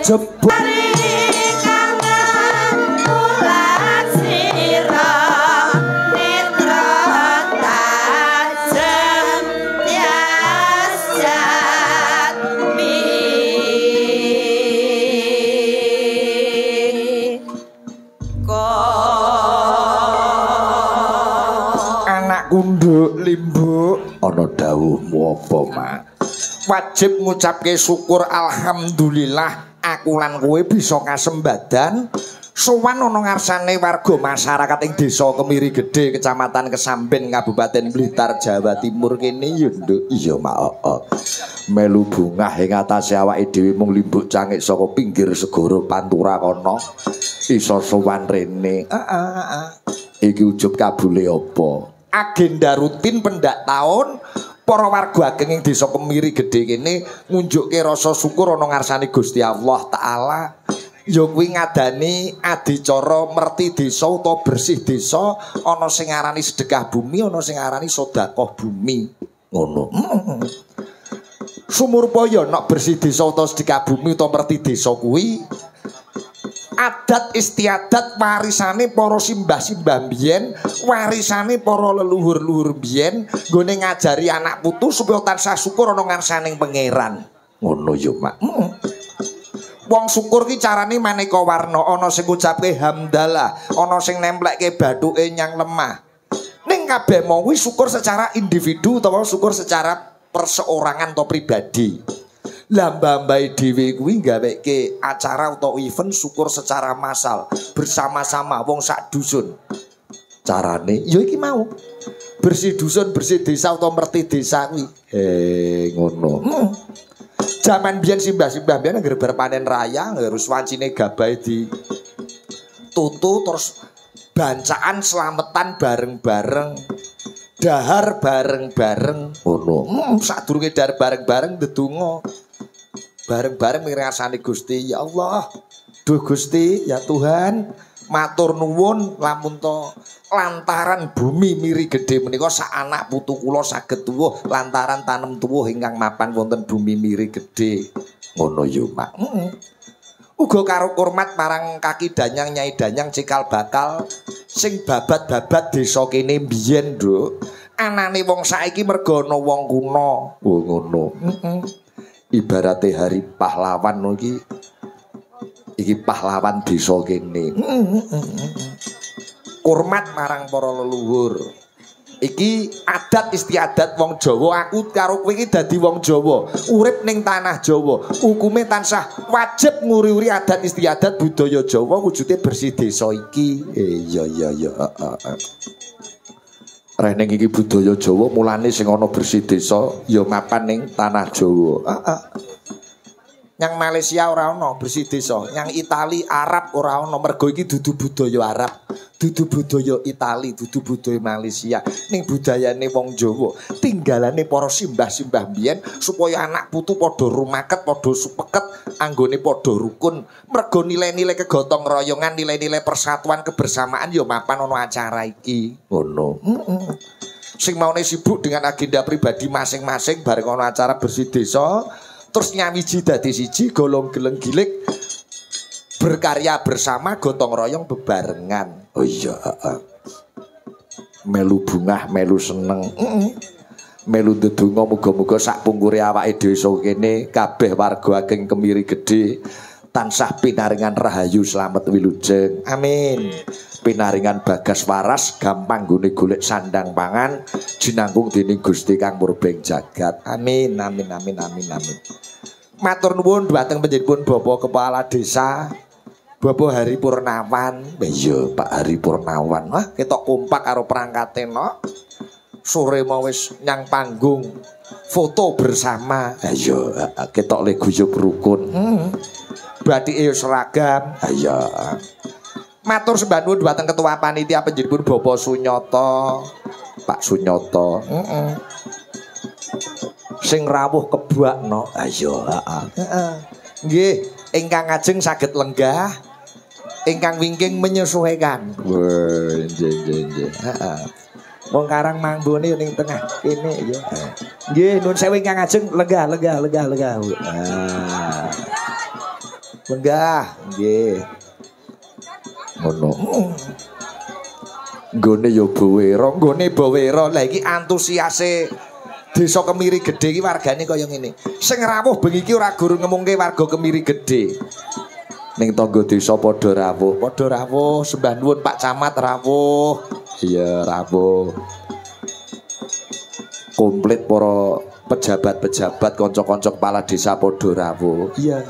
jebul kunduk limbuk ana dawuhmu apa mak wajib ngucapke syukur alhamdulillah aku lan kowe bisa kasembadan sowan ana ngarsane warga masyarakat ing desa Kemiri Gedhe Kecamatan Kesamben Kabupaten Blitar Jawa Timur kene yo nduk iya mak melu bungah ing atase awake dhewe mung limbuk cangik saka pinggir segara Pantura kono iso sowan rene iki ujub kabule apa agenda rutin pendak tahun para warga ageng ing desa Kemiri Gedhe kene ngunjukke rasa syukur ana ngarsane Gusti Allah taala ya kuwi ngadani adicara merti desa utawa bersih desa ana sing aranani sedekah bumi ana sing aranani sedekah bumi ngono sumurpaya nek bersih desa utawa sedekah bumi utawa merti desa kuwi adat istiadat warisane para simbah-simbah biyen warisane para leluhur-leluhur biyen nggone ngajari anak putu supaya tansah syukur ana ngarsaning pangeran ngono yo mak wong syukur ki carane maneka warna ana sing ngucapke hamdalah ana sing nemplekke bathuke nyang lemah ning kabeh mau kuwi syukur secara individu utawa syukur secara perseorangan atau pribadi lamba-mbai dhewe kuwi gaweke acara utawa event syukur secara massal bersama-sama wong sak dusun. Carane ya iki mau. Bersih dusun, bersih desa utawa merti desa kuwi. Ngono. Jaman biyen simbah-simbah biyen anggere bar panen raya harus wancine gabahe di tutu terus bancaan slametan bareng-bareng. Dahar bareng-bareng ngono. Sadurunge dahar bareng-bareng ndedonga. Bareng-bareng ngrasani Gusti ya Allah. Duh Gusti ya Tuhan, matur nuwun lamun to lantaran bumi Miri Gedhe menika sak anak putu kula saged tuwuh lantaran tanem tuwuh ingkang mapan wonten bumi Miri Gedhe. Ngono yo Mak. Uga karo hormat marang Kaki Danyang Nyai Danyang Cikal Bakal sing babat-babat desa kene biyen, Nduk. Anane wong saiki mergo ana wong kuna. Oh ngono. Ibarate hari pahlawan iki pahlawan desa kene. Hormat marang para leluhur. Iki adat istiadat wong Jawa. Aku karo kowe iki dadi wong Jawa, urip ning tanah Jawa. Hukume tansah wajib nguri-uri adat istiadat budaya Jawa wujude bersih desa iki. Iya. Rene iki budaya Jawa mulane sing ana bersih desa ya mapan ning tanah Jawa. Yang Malaysia ora ana bersih desa, yang Itali, Arab ora ana mergo iki dudu budaya Arab, dudu budaya Itali, dudu budaya Malaysia. Ning budayane wong Jawa, tinggalane para simbah-simbah biyen supaya anak putu padha rumaket, padha supeket, anggone padha rukun. Mergo nilai-nilai kegotong royongan, nilai-nilai persatuan kebersamaan ya mapan ana acara iki. Ngono. Sing maune sibuk dengan agenda pribadi masing-masing bareng ana acara bersih desa. Terus nyawiji dadi siji golong geleng gilik berkarya bersama gotong royong bebarengan. Oh iya melu bungah melu seneng melu ndedonga muga-muga sak pungkure awake dhewe sok kene kabeh warga ageng Kemiri Gedhe tansah pinaringan rahayu slamet wilujeng amin. Pinaringan bagas waras gampang gune golek sandang pangan jinangkung dening Gusti Kang Murbeng jagat amin. Matur nuwun dhumateng panjenenganipun Bapak Kepala Desa Bapak Hari Purnawan. Iya Pak Hari Purnawan. Wah ketok kompak karo perangkate no. Sore mau wis nyang panggung foto bersama. Ayo ketok le guyub rukun. Batike seragam. Ayo. Matur sembah nuwun dhumateng Ketua Panitia panjenenganipun Bapak Sunyata. Pak Sunyata. Sing rawuh kebakno. Ayo, nggih, ingkang ajeng saged lenggah, ingkang wingking menyesuaikan. Nggih. Wong karang manggone ning tengah kene ya. Nggih, nuwun sewu ingkang ajeng lenggah. Lenggah, nggih. Ngono. Nggone ya Bowero, nggone Bowero. Lah iki antusiase Desa Kemiri Gedhe iki wargane kaya ngene. Sing rawuh bengi iki ora guru ngemungke warga Kemiri Gedhe. Ning tangga desa padha rawuh, sembah nuwun Pak Camat rawuh. Iya, rawuh. Komplit para pejabat-pejabat kanca-kanca kepala desa padha rawuh. Iya.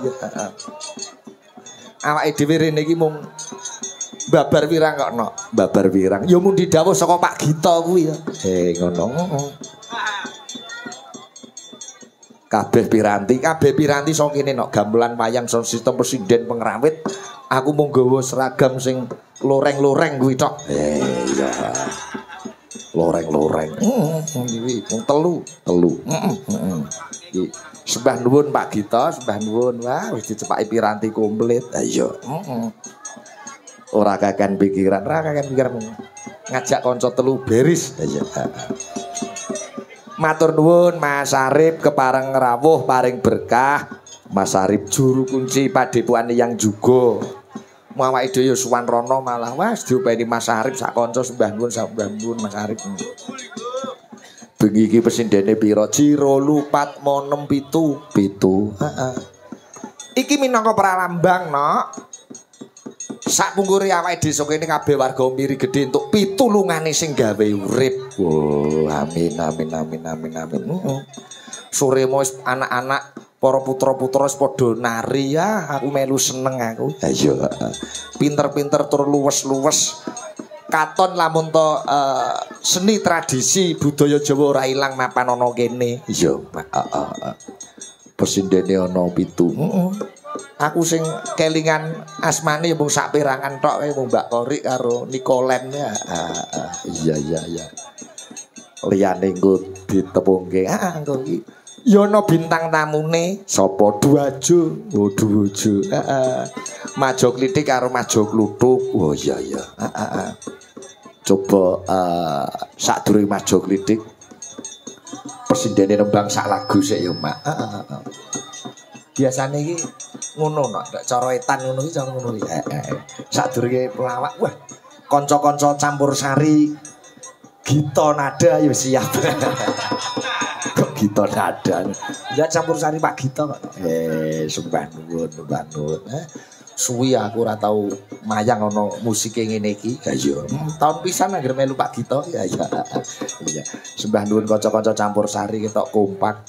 Awake dhewe rene iki mung babar wirang kok no. Babar wirang. Ya mung didhawuh saka Pak Gito kuwi ya. Ngono. Kabeh piranti sok kene nok gamelan wayang sound system presiden pengrawit. Aku mung nggawa seragam sing loreng-loreng kuwi tok. Iya. Loreng-loreng. Iki mung telu. Iki sembah nuwun Pak Gito, sembah nuwun. Wah, wis dicepaki piranti komplit. Ayo. Ora kakean pikiran. Ngajak kanca telu beris. Ayo. Matur nuwun Mas Arif kepareng rawuh paring berkah. Mas Arif juru kunci Padepokan yang juga. Awake dhewe suwan rono malah wis diopeni Mas Arif sak kanca sembah nuwun Mas Arif. Bengi iki pesindene pira? Jiro lupat monem pitu. Heeh. Iki minangka pralambang, Nok. Sak punggure awake desa kene kabeh warga Miri Gedhe entuk pitulungane sing gawe urip. Oh, amin. Sore wis anak-anak para putra-putra wis padha nari ya, aku melu seneng aku. Ha iya. Pinter-pinter tur luwes-luwes. Katon lamun to seni tradisi budaya Jawa ora ilang mapan ana kene. Iya, heeh. Persindene ana 7. Aku sing kelingan asmane mung sak perangan tok kae mung Mbak Korik karo Nikolen ya. Iya. Liyane engko ditepungke. Engko iki ya ana bintang tamune sapa Duajo. Oh Duajo. Majo Klitik karo Majo Kluthuk. Oh iya. Coba sadurunge Majo Klitik presindene nembang sak lagu sik ya, Mak. Biasane iki ngono no, cara etan ngono iki cara ngono iki. Sadurunge pelawak, wah, kanca-kanca campur sari Gito Nada ya siap. Kok Gito Nada? Ya campur sari Pak Gito kok. Sembah nuwun. Suwi aku ora tau mayang ana musike ngene iki. Ha iya. Tahun pisan anggere melu Pak Gito. Ya iya. Sembah nuwun kanca-kanca campur sari ketok kompak.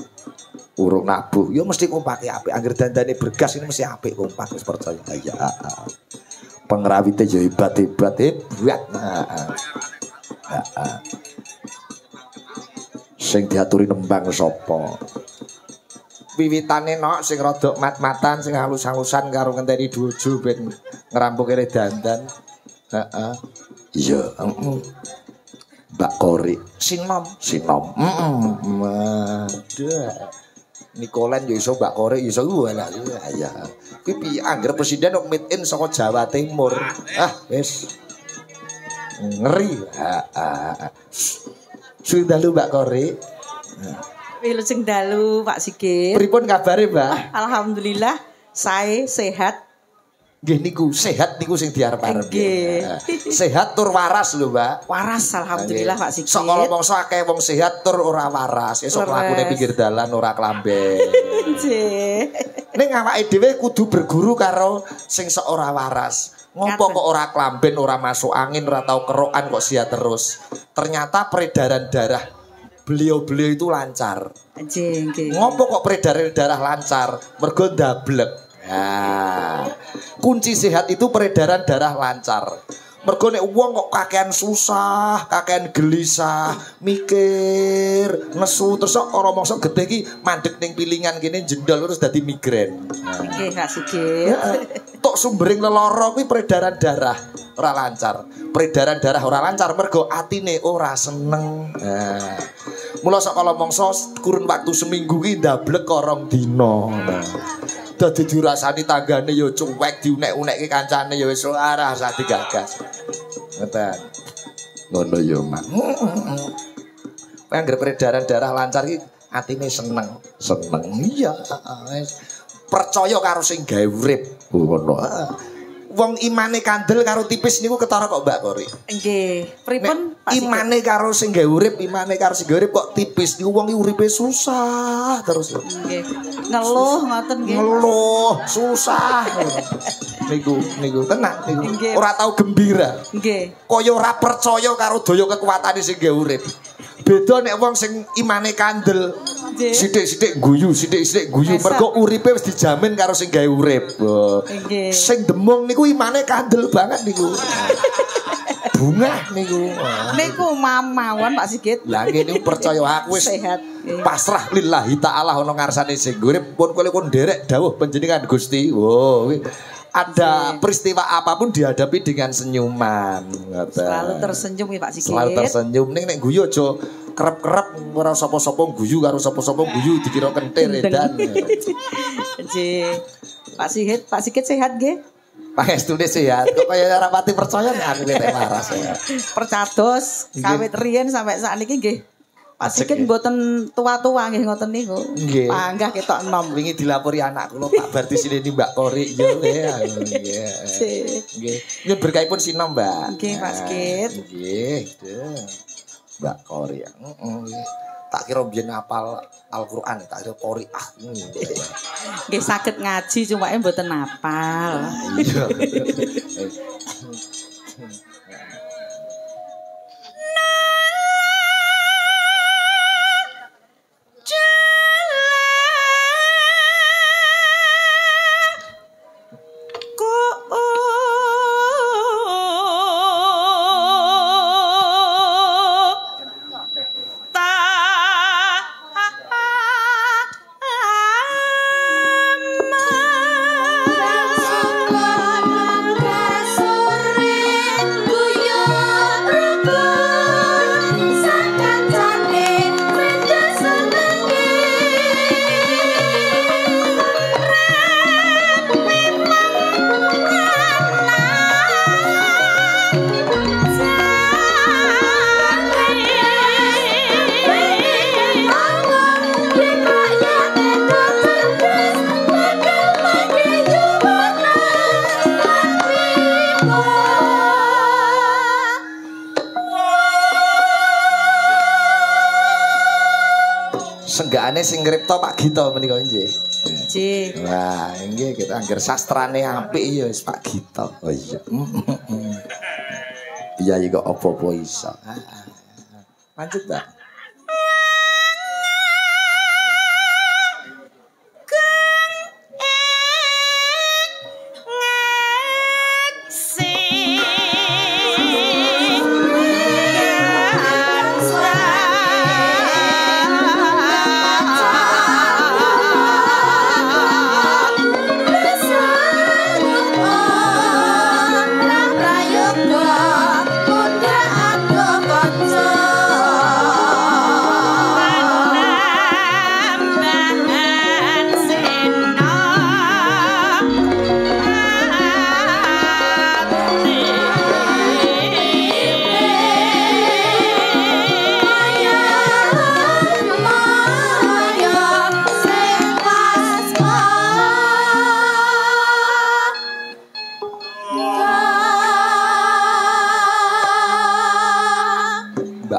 Urung nabuh, ya mesti kompak apik. Angger dandane bergas ini mesti apik kompak wis percaya. Ya. Pengrawite ya hebat. Sing diaturi nembang sapa? Wiwitane nok sing rada mat-matan sing halus-halusan karo ngenteni Duojo ben ngrampuke dandan. Heeh. Iya, Mbak Kori Sinom. Nikolen yo iso Mbak Kori iso walah ya. Kuwi piye angger presiden kok meet in saka Jawa Timur. Wis. Ngeri. Sudah lu Mbak Kori. Wilujeng dalu Pak Sigit. Pripun kabare, Mbak? Alhamdulillah sae sehat. Nggih niku sehat niku sing diarep-arep. Sehat tur waras lho, Mbak. Waras alhamdulillah Pak Sigit. Sok kala mangsa akeh wong sehat tur ora waras. Esuk mlakune pinggir dalan ora klamben. Nggih. Ning awake dhewe kudu berguru karo sing sok ora waras. Ngopo kok ora klamben, ora masuk angin, ora tau kerokan kok sia terus. Ternyata peredaran darah beliau-beliau itu lancar. Nggih. Ngopo kok peredaran darah lancar? Mergo ndablek. Kunci sehat itu peredaran darah lancar. Mergo nek wong kok kakean susah, kakean gelisah, mikir, nesu terus ora mongso getih iki mandeg ning pilingan kene jendol terus dadi migrain. Nggih, Kak Sigit. Tok sumbering lelara kuwi peredaran darah ora lancar. Peredaran darah ora lancar mergo atine ora seneng. Mula sok kala mongso kurun waktu seminggu ki ndablek korong dina. Dadi dirasani tanggane ya cuek, diunek-unekke kancane ya wis arah sak digagas. Ngoten. Ngono ya, Mak. Angger peredaran darah lancar iki atine seneng. Iya, wis percaya karo sing gawe urip. Ngono. Wong imane kandel karo tipis niku ketara kok Mbak Kori. Nggih. Pripun Pak Sigit? Imane karo sing gawe urip, imane karo sing gawe urip kok tipis niku wong uripe susah terus. Nggih. Ngeluh ngoten nggih. Ngeluh, susah. niku tenan niku. Ora tau gembira. Nggih. Kaya ora percaya karo daya kekuatane sing gawe urip. Beda nek wong sing imane kandel. Sithik-sithik guyu, sithik-sithik guyu mergo uripe wis dijamin karo sing gawe urip. Nggih. Sing demung niku imane kandel banget niku. Bungah niku. Niku mawon Pak Sigit. Lah nggih niku percaya aku wis sehat. Pasrah lillahi taala ana ngarsane sing urip pun kowe kon nderek dawuh panjenengan Gusti. Wo ada peristiwa apapun dihadapi dengan senyuman. Selalu tersenyum ya Pak Sigit. Selalu tersenyum. Ning guyu aja kerep-kerep ora sapa-sapa guyu karo sapa-sapa guyu dikira kentir edan. Nggih. Pak Sigit sehat nggih? Pangestune sehat. Kok kaya ora pati percaya nek aku nek waras ya. Percados kawit riyen sampai sakniki nggih. Pak Sigit mboten tua-tua nggih ngoten niku. Panggah ketok enom. Wingi dilapori anak kula Pak Bar disini Mbak Kori ya nggih. Nggih. Nyun berkahipun sinom Mbak. Nggih Pak Sigit. Nggih. Mbak Kori. Tak kira biyen hafal Al-Qur'an, tak kira Qori'ah. Nggih saged ngaji cuma mboten hafal. Iya. Senggakane sing ngripta Pak Gito menika nggih. Nggih. Wah, nggih kita angger sastrane apik ya wis Pak Gito. Oh iya. Iya kok apa-apa iso. Lanjut, Mbak.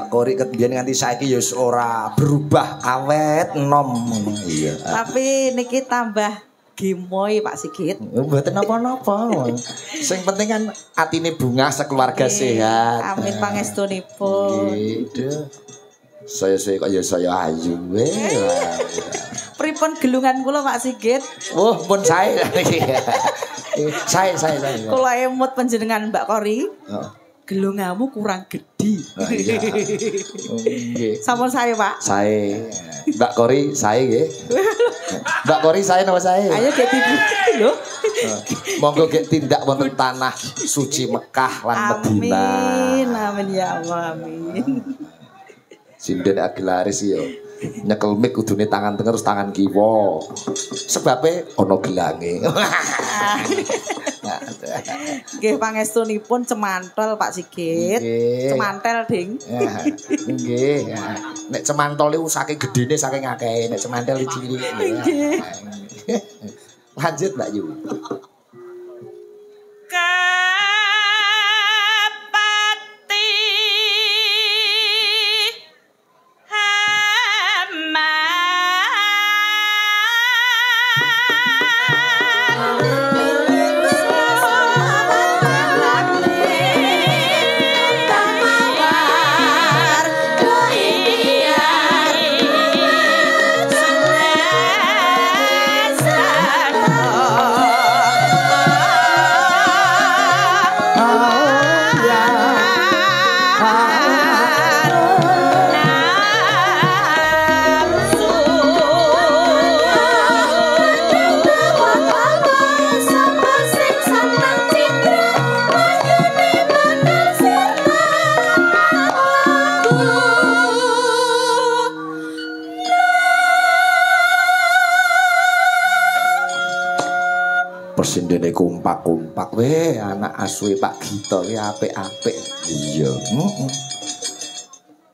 Kori kebiyen nganti saiki ya ora berubah awet enom. Iya. Tapi niki tambah gemoy Pak Sigit. Mboten napa-napa. Sing penting kan atine bunga sekeluarga sehat. Amin pangestunipun. Nggih. Saya kok ya saya ayu. Pripun gelungan kula Pak Sigit? Oh, pun sae niki. Sae. Kula emut panjenengan Mbak Kori. Gelungamu kurang gede. Iya. Nggih. Sampun saya, Pak. Sae. Mbak Kori sae nggih. Mbak Kori sae napa sae? Ayo get ibu lho. Monggo get tindak wonten tanah suci Mekah lan Madinah. Amin ya Allah, amin. Sinden agelaris yo. Nyekel mik kudune tangan tengah terus tangan kiwa. Sebabe ana gelange. Nggih pangestunipun cemantol Pak Sigit. Cemantel ding. Nggih. Nek cemantol iku saking gedene saking akeh, nek cemantel cilik. Lanjut Mbak Yu. Persindene kompak-kompak we anak asuhe Pak Gito ki apik-apik. Iya.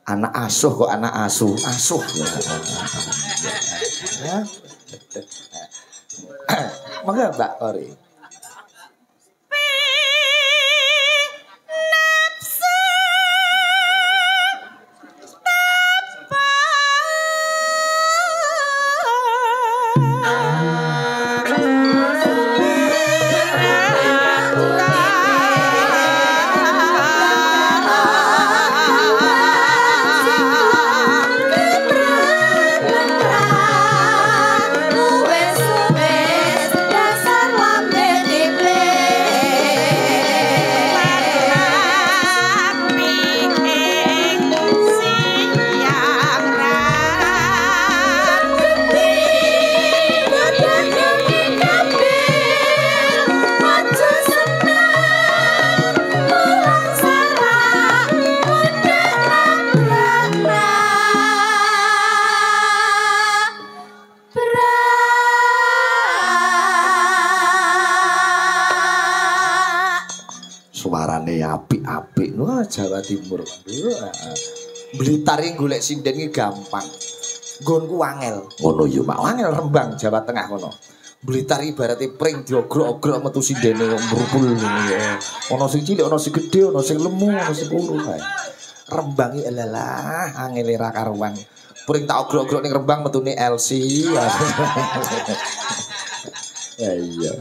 Anak asuh kok anak asuh. Ya. Mangga Mbak Kori. Suarane apik-apik. Wah, Jawa Timur. Blitar iki golek sinden iki gampang. Nggonku angel. Ngono yo, Mak. Angel Rembang, Jawa Tengah kono. Blitar ibarate pring diogrok-ogrok metu sindene mbrupul ngono ya. Ana sing cilik, ana sing gedhe, ana sing lemu, ana sing loro kae. Rembang iki elalah angele ra karuan. Pring tak ogrok-ogrok ning Rembang metune LC. Ya iya,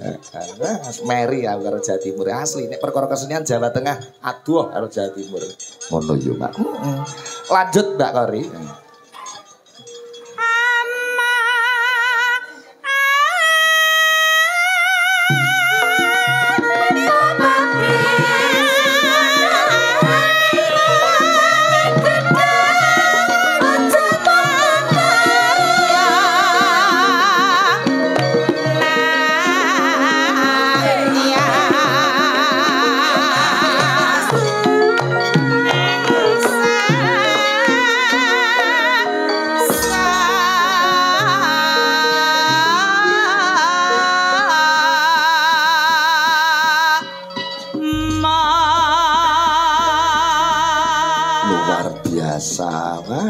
Mas Mary ya karo Jawa Timur asli. Nek perkara kesenian Jawa Tengah aduh karo Jawa Timur. Ngono yo, Mbak. Lanjut Mbak Kori.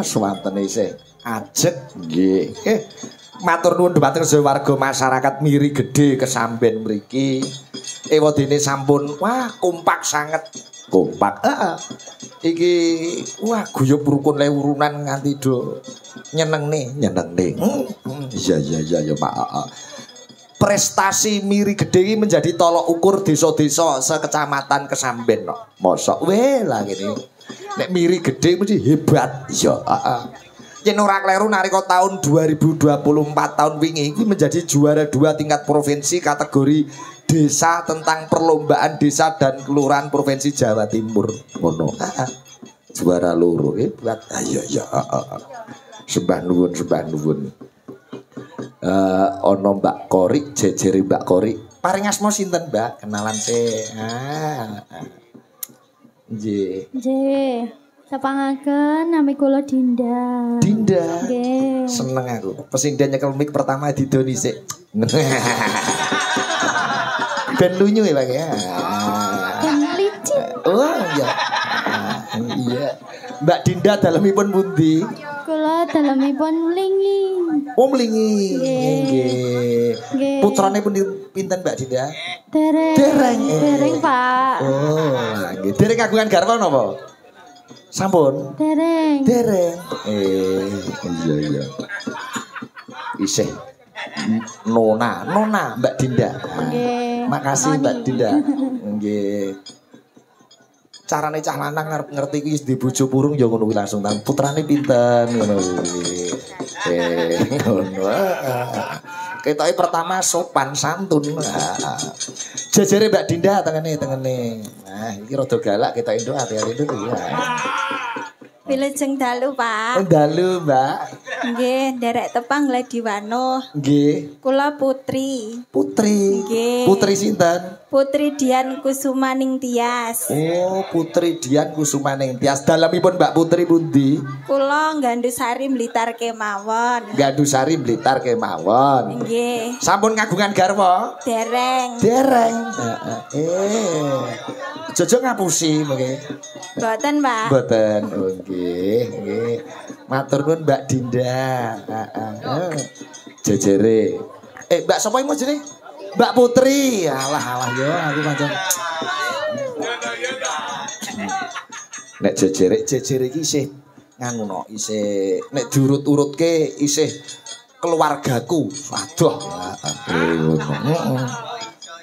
Swantene isih ajeg nggih. Matur nuwun dhumateng warga masyarakat Miri Gedhe Kesamben mriki. Ewadene sampun wah kompak sanget. Kompak. Iki wah guyub rukun le urunan nganti do nyenengne. Iya Pak. Prestasi Miri Gedhe iki menjadi tolok ukur desa-desa sekecamatan Kesamben kok. Mosok weh lah ngene. Nek Miri Gedhe mesti hebat. Ya, yen ora kleru nalika tahun 2024 tahun wingi iki menjadi juara 2 tingkat provinsi kategori desa tentang perlombaan desa dan kelurahan provinsi Jawa Timur. Ngono. Juara loro hebat. Ayo ya. Sembah nuwun. Ono Mbak Kori, jejere Mbak Kori. Paring asma sinten, Mbak? Kenalan sih. Nggih. Sapangaken nami kula Dinda. Dinda. Nggih. Seneng aku. Pesinden nyekel mic pertama didoni sik. Ben lunyu ya, Bang ya. Ben licin. Oh iya. Iya. Mbak Dinda dalemipun pundi? Kula dalemipun mlingi. Oh mlingi. Nggih. Putrane pun pinten Mbak Dinda? Dereng, Pak. Oh, nggih. Dereng kagungan garwa napa? Sampun. Dereng. Iya. Isih Nona Mbak Dinda. Nggih. Makasih Mbak Dinda. Nggih. Carane cah lanang ngerti kuwi di bojo purung ya ngono kuwi langsung tang putrane pinten ngono kuwi. Ngono. Ketoke pertama sopan santun. Jejere Mbak Dinda tengene. Nah, iki rada galak ketoke nduk ati-ati nduk ya. Wilujeng dalu, Pak. Dalu, Mbak. Nggih, nderek tepang Lady Wano. Nggih. Kula Putri. Nggih. Putri sinten? Putri Dian Kusumaning Tias. Oh, Putri Dian Kusumaning Tias. Dalamipun Mbak Putri pundi? Kula Gandusari Blitar kemawon. Gandusari Blitar kemawon. Nggih. Sampun kagungan garwa? Dereng. Jojo ngapusi mengke. Mboten, Pak. Mboten. Oh, nggih. Matur nuwun Mbak Dinda. Jejere. Mbak sapa iki jenenge? Mbak Putri. Alah yo aku pancen. Nek jejere iki isih ngono, isih nek diurut-urutke isih keluargaku. Waduh.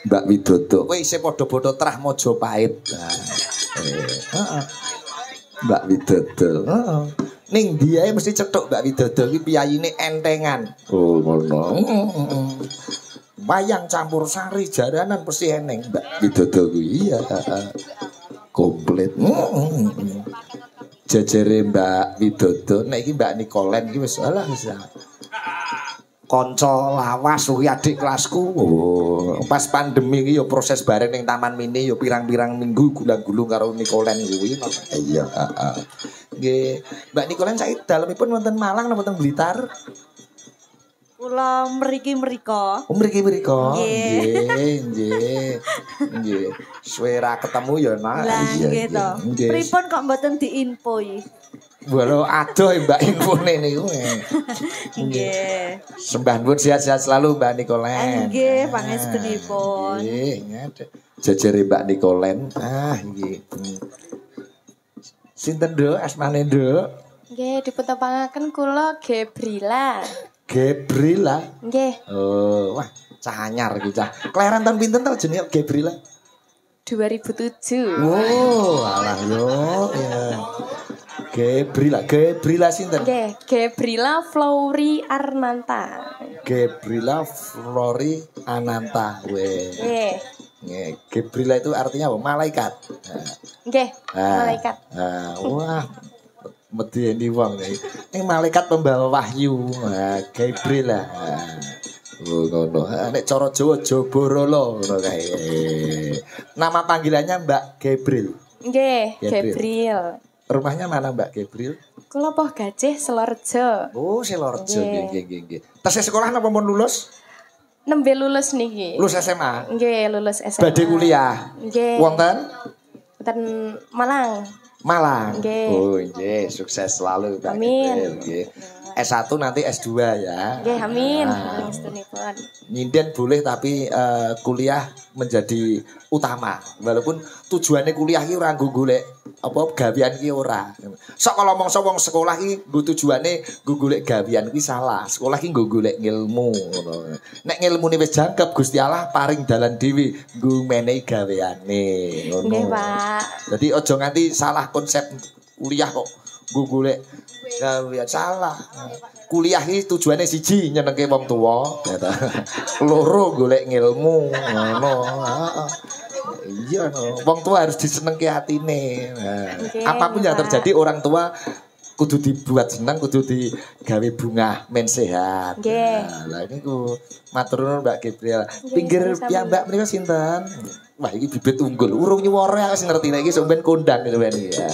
Mbak Widodo, kowe isih padha-padha trah Majapahit. Mbak Widodo. Ning diae mesti cetuk Mbak Widodo iki piyayine entengan. Oh, ngono. Wayang campur sari jaranan mesti eneng Mbak Widodo kuwi. Iya. Komplit. Jejere Mbak Widodo, nek iki Mbak Nikolen iki wis kanca lawas kuwi adik kelasku. Oh, pas pandemi iki ya proses bareng ning Taman Mini ya pirang-pirang minggu gulang-gulung karo Nikolen kuwi. Iya, Nggih, Mbak Nikolen saiki dalemipun wonten Malang napa wonten Blitar? Kula mriki-mriko. Oh, mriki-mriko. Nggih. Suwe ra ketemu ya, Nak. Iya, nggih. Pripun kok mboten diinfoi? Walau adoh Mbak infone niku. Nggih. Sembah nuwun sehat-sehat selalu Mbak Nikolen. Nggih, pangestunipun. Nggih, ngadeg. Jejere Mbak Nikolen. Nggih. Sinten Nduk asmane Nduk? Nggih, dipuntepangaken kula Gebrila. Gebrila? Nggih. Oh, wah, cah anyar iki cah. Kelahiran tahun pinten to jenenge Gebrila? 2007. Oh, alah yo. Ya. Gebrila sinten? Nggih, Gebrila Flori Arnanta. Gebrila Flori Ananta. Nggih. Nggih, Gebrila itu artinya apa? Malaikat. Nggih, malaikat. Wah, medeni wong iki. Ning malaikat pembawa wahyu. Gebrila. Oh, ngono. Nek cara Jawa Jabarala ngono kae. Nama panggilannya Mbak Gebril. Nggih, Gebril. Rumahnya mana Mbak Gebril? Kula Poh Gajih Selorjo. Oh, Selorjo. Nggih. Tesih sekolah napa pun lulus? Nembe lulus niki. Lulus SMA. Nggih, lulus SMA. Badhe kuliah. Nggih. Wonten Malang. Nggih. Oh, nggih, sukses selalu Mbak. Amin. Nggih. S1 nanti S2 ya. Nggih, amin. Pangestunipun. Nyinden boleh tapi kuliah menjadi utama. Walaupun tujuannya kuliah iki ora nggo golek apa gawean iki ora. Sok kalau mongso wong sekolah iki nggo tujuane nggo golek gawean kuwi salah. Sekolah iki nggo golek ilmu ngono. Nek ngilmune wis jangkep Gusti Allah paring dalan dhewe nggo menehi gaweane ngono. Nggih, Pak. Jadi aja nganti salah konsep kuliah kok nggo golek gawean salah. Kuliah iki tujuane siji nyenengke wong tuwa, loro golek ngilmu ngono. Iya no. Wong tua harus disenengke atine. Apapun yang terjadi orang tua kudu dibuat senang, kudu digawe bunga men sehat. Lah niku matur nuwun Mbak Gebril. Pinggir piyambak menika sinten? Wah iki bibit unggul. Urung nyuwara aku ngerti nek iki sampean kondang gitu ben ya.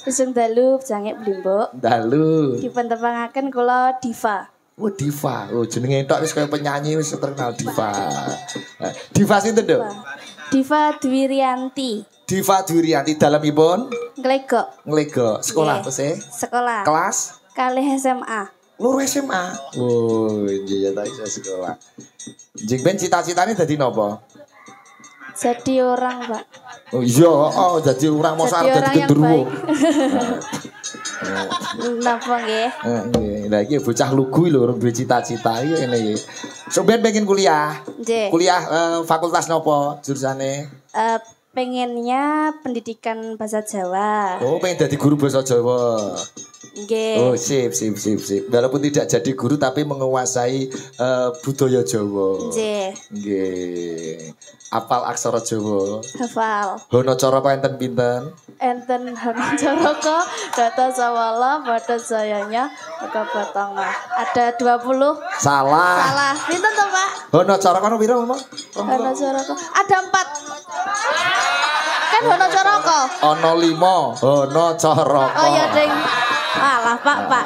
Kusung dalu jangek blimbuk. Dalu. Dipuntepangaken kula Diva. Oh Diva. Oh jenenge tok wis kaya penyanyi wis terkenal Diva. Diva sinten, Dok? Diva Dwirianti. Diva Dwirianti dalemipun Nglegok. sekolah terus Sekolah. kelas Kalih SMA. Loro SMA. Oh, iya ta iso sekolah. Jeng ben cita-citane dadi napa? Jadi orang, Pak. Oh iya, dadi orang mosok arep dadi gendruwo. Napa nggih? Nggih, lha iki bocah lugu lho urung duwe cita-cita iki ngene iki. Sampeyan pengen kuliah? Nggih. Kuliah fakultas napa jurusane? Pengennya pendidikan bahasa Jawa. Oh, pengen jadi guru bahasa Jawa. Nggih. Oh, sip. Walaupun tidak jadi guru tapi menguasai budaya Jawa. Nggih. Apal aksara Jawa? Hafal. Hono caraka enten pinten? Enten Hanacaraka, Data Sawala, Pada Jayanya, Maka Batangah. Ada 20. Salah. Pinten to, Pak? Hono caraka ono pira, Mama? Hanacaraka. Ada 4. Kan Hanacaraka. Ono 5. Hono caraka. Oh iya, Ding. Alah, Pak.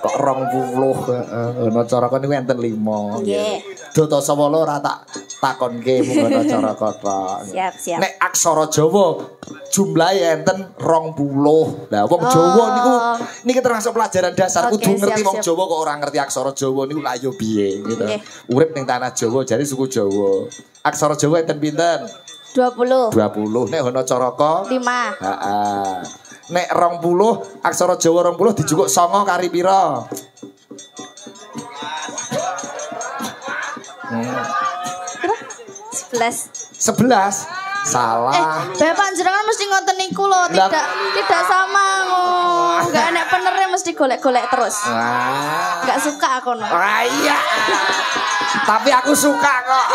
Kok 20 Hono caraka niku enten 5. Nggih. Data Sawala ora tak takonke mung Hono caraka tok. Siap. Nek aksara Jawa jumlahe enten 20. Lah wong Jawa niku niki termasuk pelajaran dasar kudu ngerti wong Jawa kok ora ngerti aksara Jawa niku lha yo piye gitu. Urip ning tanah Jawa jare suku Jawa. Aksara Jawa enten pinten? 20. Nek Hono caraka 5. Heeh. Nek 20 aksara Jawa 20 dijukuk 9 kari pira? 11. Salah. Bapak jenengan mesti ngoten niku lho, tidak sama. Enggak enek penernya mesti golek-golek terus. Enggak suka aku no. Iya. Tapi aku suka kok.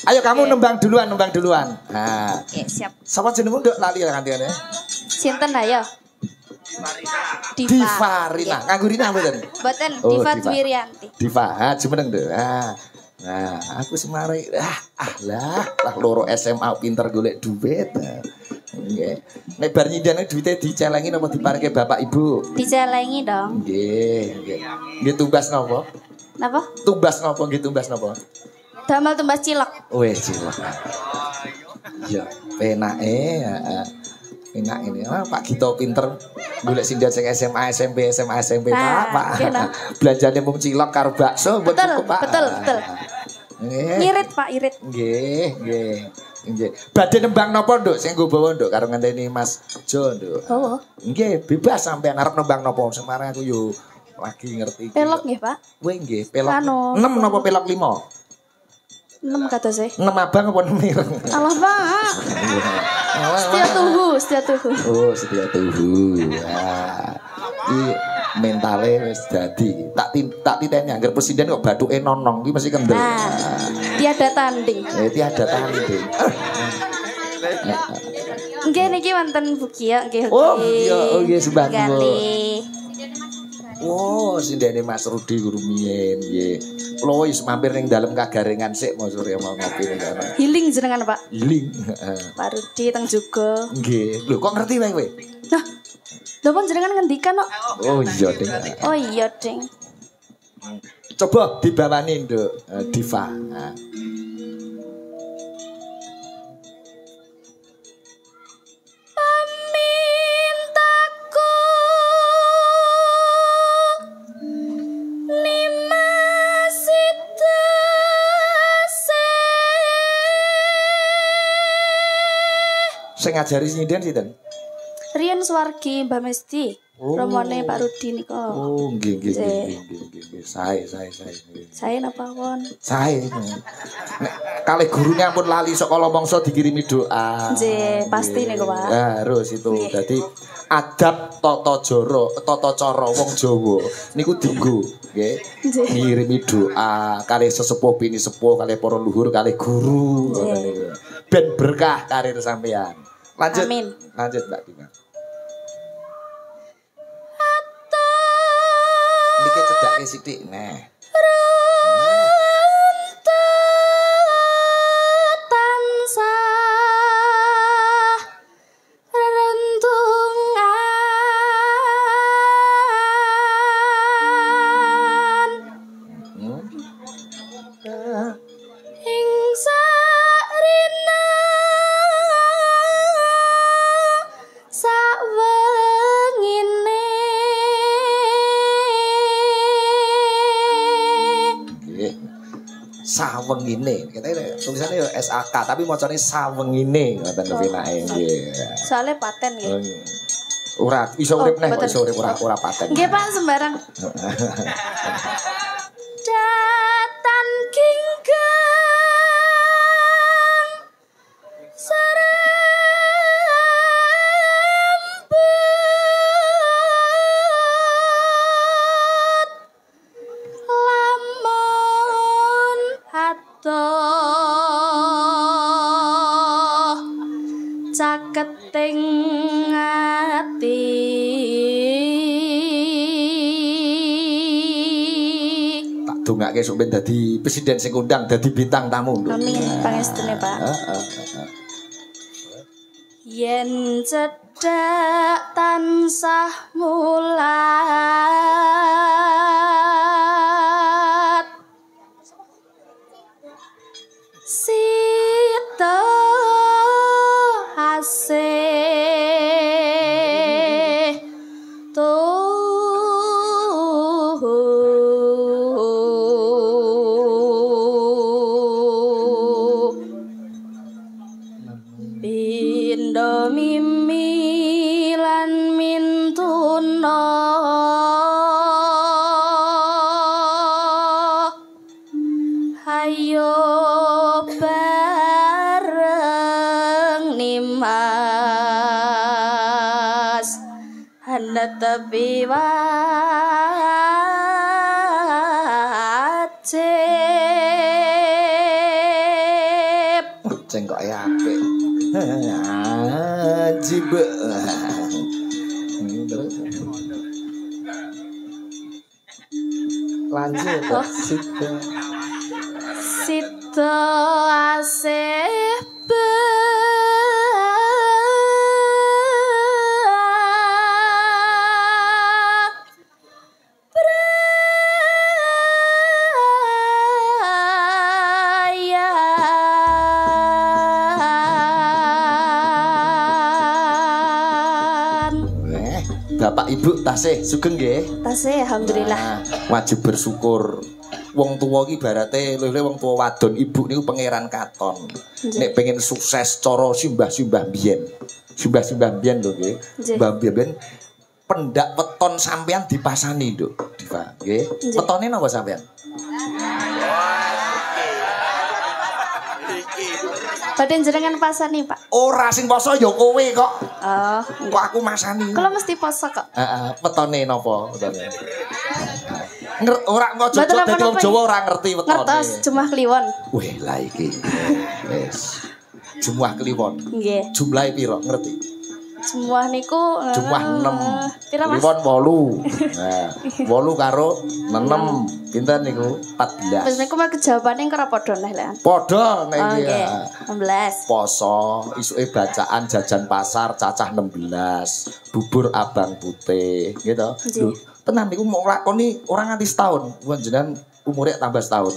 Ayo kamu nembang duluan. Oke, siap. Sapa jenengmu nduk lali kantene? Sinten ayo? Diva Rina. Nganggo Rina mboten? Mboten, Diva Dwirianti. Diva, jumeneng nduk. Nah, aku semare lah loro SMA pinter golek duit. Nggih. Nek bar nyindane duite dicelengi napa diparke Bapak Ibu? Dicelengi dong. Nggih. Nggih tumbas napa? Napa? Tumbas napa? Damel tumbas cilok. Weh cilok. Ya, penake, enak ini. Pak Gito pinter golek sindian sing SMA, SMP, Pak. Belanjane mung cilok karo bakso mbok cukup, Pak. Betul. Nggih. Irit, Pak, irit. Nggih. Badhe nembang napa, Nduk? Sing nggo bawa, Nduk, karo ngenteni Mas Jo, Nduk. Oh. Nggih, bebas sampean arep nembang napa. Semare aku yo lagi ngerti. Pelok nggih, Pak. Weh nggih, pelok. 6 napa pelok 5? 6 kata saya. 6 abang apa 6 ireng? Alah, Pak. Setia tuhu. Oh, setia tuhu. Ya. Iki mentale wis dadi. Tak titeni anggar presiden kok bathuke nonong iki mesti kendel. Tiada tanding. Tiada tanding. Nggih niki wonten Bukia nggih. Oh, nggih sembah Gali. Oh, sindene Mas Rudi guru miyen nggih. Kula wis mampir ning dalem Kagarengan sik mau sore mau ngopi ning kana. Healing jenengan, Pak. Healing. Pak Rudi teng juga. Nggih. Lho kok ngerti wae kowe? Nah. Lho pun jenengan ngendikan kok. Oh iya, Ding. Oh iya, Ding. Coba dibawani, Nduk, Diva. Sing ngajari nyindian sinten? Rian Suwargi Mbak Mesti. Romone Pak Rudi niko. Oh, nggih. Sae. Saya napa won? Sae. Nek kalih gurune ampun lali saka mangsa dikirimi doa. Nggih, pasti niku, Pak. Harus itu. Dadi adab tata cara wong Jawa niku dienggo, nggih. Ngirimi doa kalih sesepuh bini sepuh kalih para luhur kalih guru ngoten niku. Ben berkah karir sampean. Lanjut. Amin. Lanjut Mbak Tina. Niki cedake sithik neh. sawengine. Katanya tulisannya SAK tapi macane sawengine ngoten penake nggih. Soale paten nggih. Ora iso urip neh, iso urip ora paten. Nggih Pak sembarang. Datan kinggang caketing ati tak dongake sok ben dadi presiden sing undang dadi bintang tamu. Amin pangestune Pak. Yen cedhak tansah mulat sita asih pindo mimi lan mintuna hayo bareng nimas hana tepi wajib Cengkok ya apik. Ajib. Terus. Lanjut. Sita asih Bapak Ibu tasih sugeng nggih? Tasih alhamdulillah. Wajib bersyukur. Wong tuwa iki ibarate luwih wong tuwa wadon ibu niku pangeran katon. Nek pengen sukses cara simbah-simbah biyen. Simbah-simbah biyen lho nggih. Mbah biyen pendak weton sampean dipasani lho, Diva, nggih. Wetone napa sampean? Badan jenengan pasani Pak. Ora sing poso ya kowe kok. Oh, kok aku masani. Kula mesti poso kok. Heeh, wetone napa wetone? Ora ngojo dadi wong Jawa ora ngerti wetone. Ngertos Jumah Kliwon. Weh, lah iki. Wis. Jumlah Kliwon. Nggih. Jumlahe piro ngerti? Jumlah niku Jumlah 6. Pira Mas? Kliwon 8. Nah, 8 karo 6 pinten niku? 14. Wis niku mah kejawabane karo padha neh lek. Padha nek iki. Nggih. 16. Poso, isuke bacaan jajan pasar cacah 16. Bubur abang putih, gitu. Lho, tenan niku mau nglakoni ora nganti setahun. Panjenengan umure tambah setahun.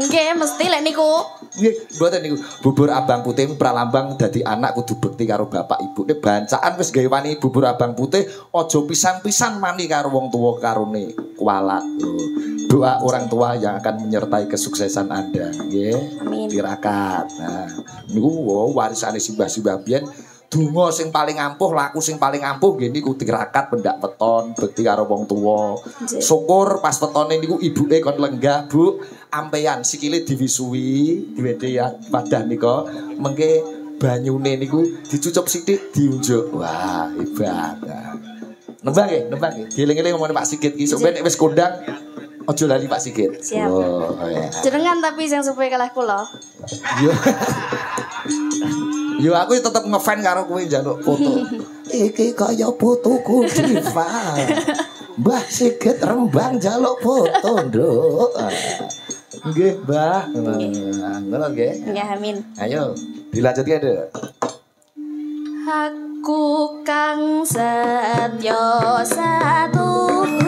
Nggih, mesti lek niku. Nggih, mboten niku. Bubur abang putih pralambang dadi anak kudu bekti karo bapak ibu. Nek bancaan wis gawe wani bubur abang putih, aja pisan-pisan mani karo wong tuwa karone kualat. Doa orang tua yang akan menyertai kesuksesan Anda, nggih. Amin. Tirakat. Nah, niku warisane simbah-simbah biyen. Donga sing paling ampuh, laku sing paling ampuh nggih niku tirakat pendak weton bekti karo wong tuwa. Syukur pas wetone niku ibuke kon lenggah, Bu. Ampeyan sikile diwisui, diwedhe ya padah nika. Mengke banyune niku dicucup sithik diunjuk. Wah, hebat. Nah. Nembang nggih. Dieling-eling ngomongane Pak Sigit ki sok ben wis kondang ojo lali Pak Sigit. Siap. Oh, ya. Jenengan tapi sing supaya kalah kula. Yo aku tetep ngefan karo kowe njaluk foto. Iki kaya fotoku Diva. Mbah Sigit Rembang njaluk foto, Nduk. Nggih, Mbah. Ngono nggih. Nggih, amin. Ayo, dilanjutke, Nduk. Aku kang setya satuku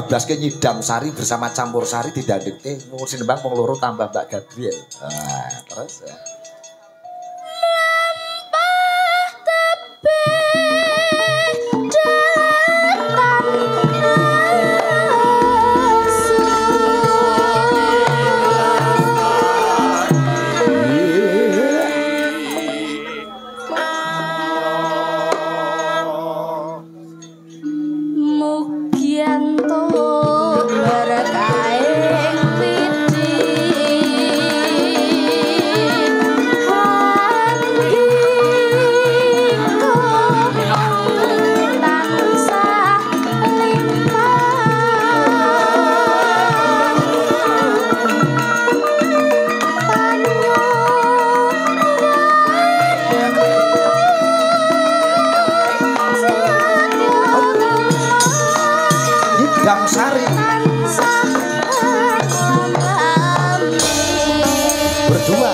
bablaske Nyidam Sari bersama Campur Sari didandekne ngurusi nembang wong loro tambah Mbak Gabriel. Nah, terus ya. Berdua